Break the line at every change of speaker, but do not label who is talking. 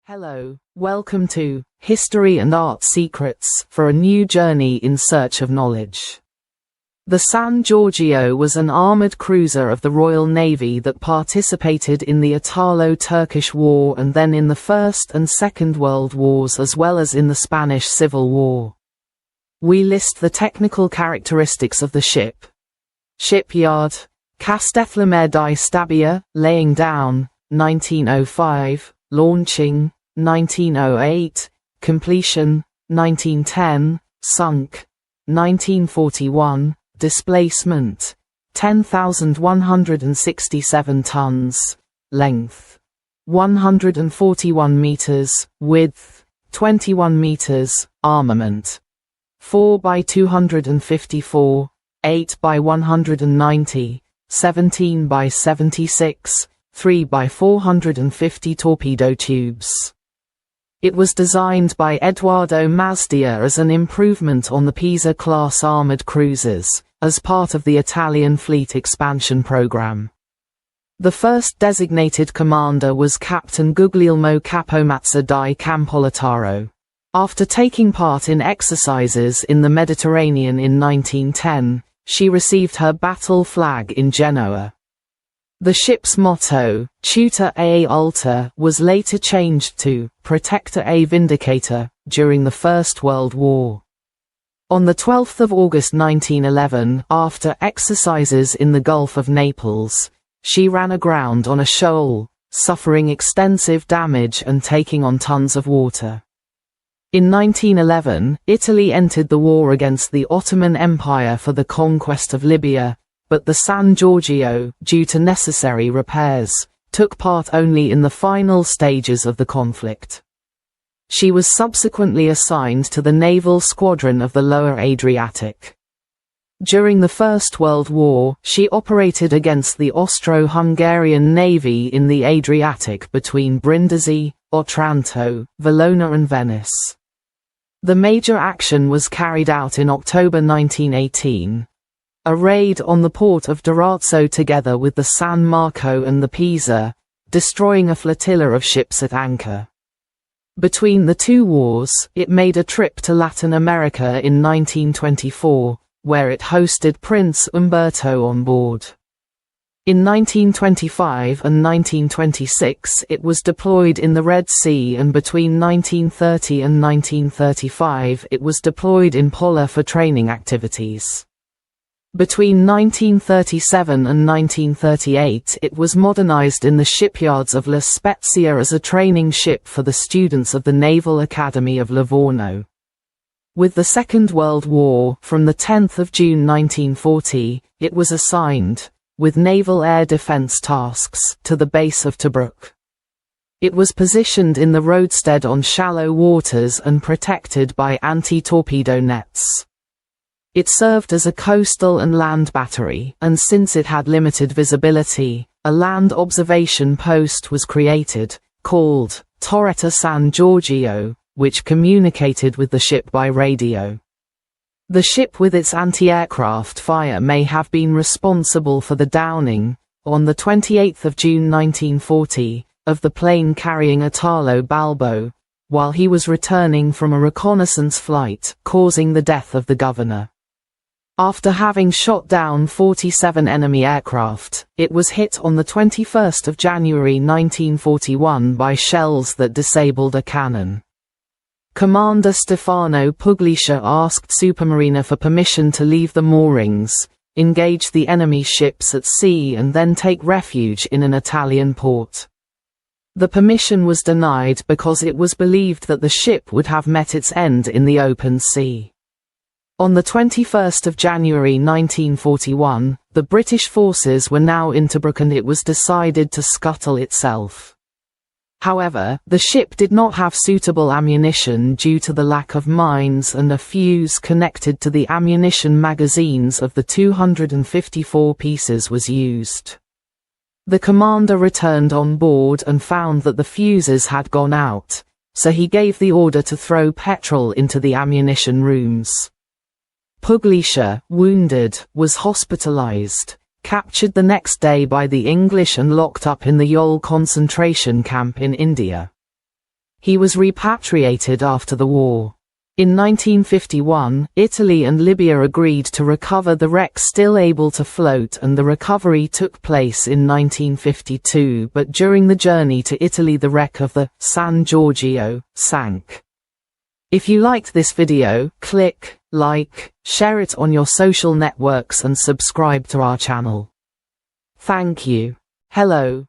Hello, welcome to History and Art Secrets for a new journey in search of knowledge. The San Giorgio was an armored cruiser of the Royal Navy that participated in the Italo-Turkish War and then in the First and Second World Wars as well as in the Spanish Civil War. We list the technical characteristics of the ship. Shipyard: Castellamare di Stabia, laying down, 1905, launching, 1908, completion, 1910, sunk, 1941, displacement, 10,167 tons, length, 141 meters, width, 21 meters, armament, 4 by 254, 8 by 190, 17 by 76, 3 by 450 torpedo tubes. It was designed by Edoardo Mazdia as an improvement on the Pisa-class armored cruisers, as part of the Italian fleet expansion program. The first designated commander was Captain Guglielmo Capomazza di Campolitaro. After taking part in exercises in the Mediterranean in 1910, she received her battle flag in Genoa. The ship's motto, Tutor a Alta, was later changed to Protector a Vindicator during the First World War. On 12 August 1911, after exercises in the Gulf of Naples, she ran aground on a shoal, suffering extensive damage and taking on tons of water. In 1911, Italy entered the war against the Ottoman Empire for the conquest of Libya, but the San Giorgio, due to necessary repairs, took part only in the final stages of the conflict. She was subsequently assigned to the naval squadron of the Lower Adriatic. During the First World War, she operated against the Austro-Hungarian Navy in the Adriatic between Brindisi, Otranto, Verona and Venice. The major action was carried out in October 1918. A raid on the port of Durazzo together with the San Marco and the Pisa, destroying a flotilla of ships at anchor. Between the two wars, it made a trip to Latin America in 1924, where it hosted Prince Umberto on board. In 1925 and 1926 it was deployed in the Red Sea, and between 1930 and 1935 it was deployed in Pola for training activities. Between 1937 and 1938 it was modernized in the shipyards of La Spezia as a training ship for the students of the Naval Academy of Livorno. With the Second World War, from the 10th of June 1940, it was assigned, with naval air defense tasks, to the base of Tobruk. It was positioned in the roadstead on shallow waters and protected by anti-torpedo nets. It served as a coastal and land battery, and since it had limited visibility, a land observation post was created, called Torretta San Giorgio, which communicated with the ship by radio. The ship with its anti-aircraft fire may have been responsible for the downing, on 28 June 1940, of the plane carrying Italo Balbo, while he was returning from a reconnaissance flight, causing the death of the governor. After having shot down 47 enemy aircraft, it was hit on 21 January 1941 by shells that disabled a cannon. Commander Stefano Pugliese asked Supermarina for permission to leave the moorings, engage the enemy ships at sea and then take refuge in an Italian port. The permission was denied because it was believed that the ship would have met its end in the open sea. On 21 January 1941, the British forces were now in Tobruk and it was decided to scuttle itself. However, the ship did not have suitable ammunition due to the lack of mines, and a fuse connected to the ammunition magazines of the 254 pieces was used. The commander returned on board and found that the fuses had gone out, so he gave the order to throw petrol into the ammunition rooms. Pugliese, wounded, was hospitalized, captured the next day by the English and locked up in the Yol concentration camp in India. He was repatriated after the war. In 1951, Italy and Libya agreed to recover the wreck still able to float, and the recovery took place in 1952, but during the journey to Italy the wreck of the San Giorgio sank. If you liked this video, click like, share it on your social networks and subscribe to our channel. Thank you. Hello.